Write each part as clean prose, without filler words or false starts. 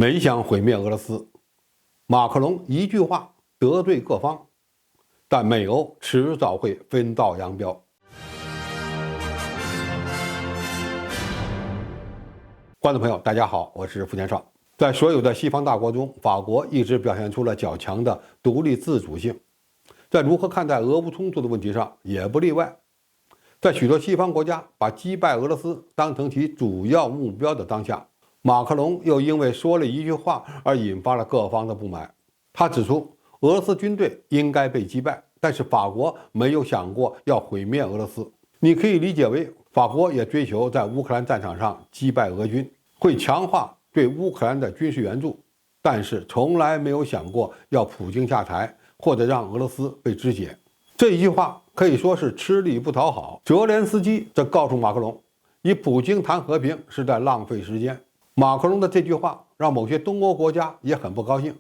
没想毁灭俄罗斯，马克龙一句话得罪各方，但美欧迟早会分道扬镳。观众朋友，大家好，我是付建少。在所有的西方大国中，法国一直表现出了较强的独立自主性，在如何看待俄乌冲突的问题上也不例外。在许多西方国家把击败俄罗斯当成其主要目标的当下，马克龙又因为说了一句话而引发了各方的不满。他指出，俄罗斯军队应该被击败，但是法国没有想过要毁灭俄罗斯。你可以理解为，法国也追求在乌克兰战场上击败俄军，会强化对乌克兰的军事援助，但是从来没有想过要普京下台或者让俄罗斯被肢解。这一句话可以说是吃力不讨好。泽连斯基则告诉马克龙，与普京谈和平是在浪费时间。马克龙的这句话让某些东欧国家也很不高兴，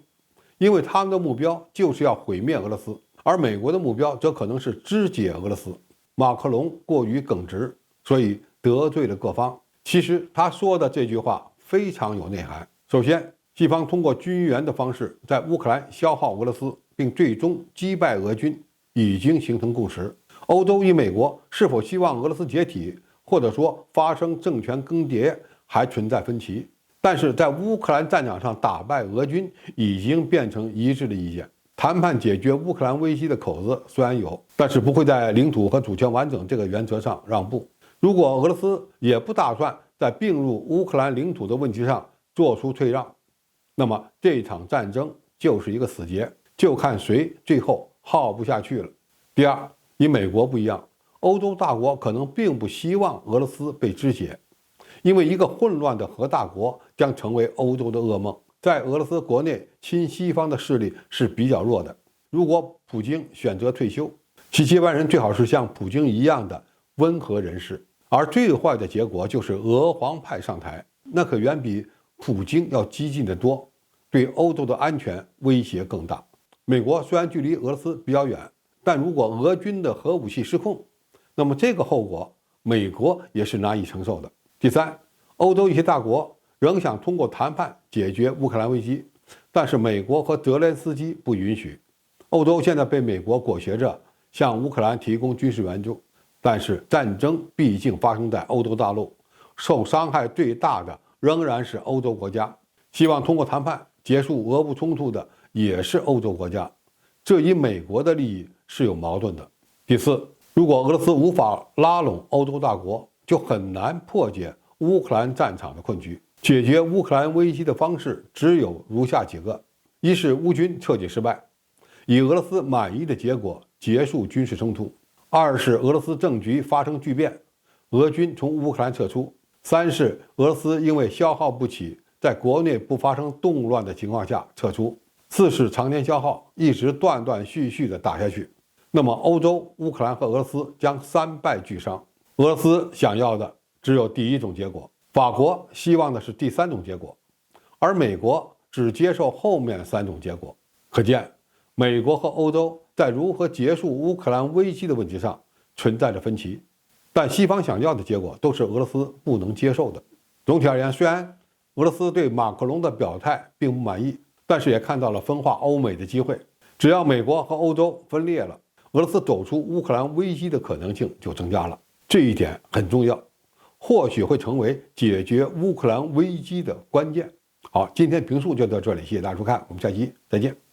因为他们的目标就是要毁灭俄罗斯，而美国的目标则可能是肢解俄罗斯。马克龙过于耿直，所以得罪了各方。其实他说的这句话非常有内涵。首先，西方通过军援的方式在乌克兰消耗俄罗斯，并最终击败俄军，已经形成共识。欧洲与美国是否希望俄罗斯解体，或者说发生政权更迭，还存在分歧。但是在乌克兰战场上打败俄军已经变成一致的意见。谈判解决乌克兰危机的口子虽然有，但是不会在领土和主权完整这个原则上让步。如果俄罗斯也不打算在并入乌克兰领土的问题上做出退让，那么这场战争就是一个死结，就看谁最后耗不下去了。第二，与美国不一样，欧洲大国可能并不希望俄罗斯被肢解，因为一个混乱的核大国将成为欧洲的噩梦。在俄罗斯国内，亲西方的势力是比较弱的。如果普京选择退休，其接班人最好是像普京一样的温和人士，而最坏的结果就是俄皇派上台，那可远比普京要激进得多，对欧洲的安全威胁更大。美国虽然距离俄罗斯比较远，但如果俄军的核武器失控，那么这个后果美国也是难以承受的。第三，欧洲一些大国仍想通过谈判解决乌克兰危机，但是美国和泽连斯基不允许。欧洲现在被美国裹挟着向乌克兰提供军事援助，但是战争毕竟发生在欧洲大陆，受伤害最大的仍然是欧洲国家。希望通过谈判结束俄乌冲突的也是欧洲国家，这与美国的利益是有矛盾的。第四，如果俄罗斯无法拉拢欧洲大国，就很难破解乌克兰战场的困局。解决乌克兰危机的方式只有如下几个：一是乌军彻底失败，以俄罗斯满意的结果结束军事冲突；二是俄罗斯政局发生巨变，俄军从乌克兰撤出；三是俄罗斯因为消耗不起，在国内不发生动乱的情况下撤出；四是常年消耗，一直断断续续地打下去。那么欧洲、乌克兰和俄罗斯将三败俱伤。俄罗斯想要的只有第一种结果，法国希望的是第三种结果，而美国只接受后面三种结果。可见，美国和欧洲在如何结束乌克兰危机的问题上存在着分歧，但西方想要的结果都是俄罗斯不能接受的。总体而言，虽然俄罗斯对马克龙的表态并不满意，但是也看到了分化欧美的机会。只要美国和欧洲分裂了，俄罗斯走出乌克兰危机的可能性就增加了。这一点很重要，或许会成为解决乌克兰危机的关键。好，今天评述就到这里，谢谢大家收看，我们下期再见。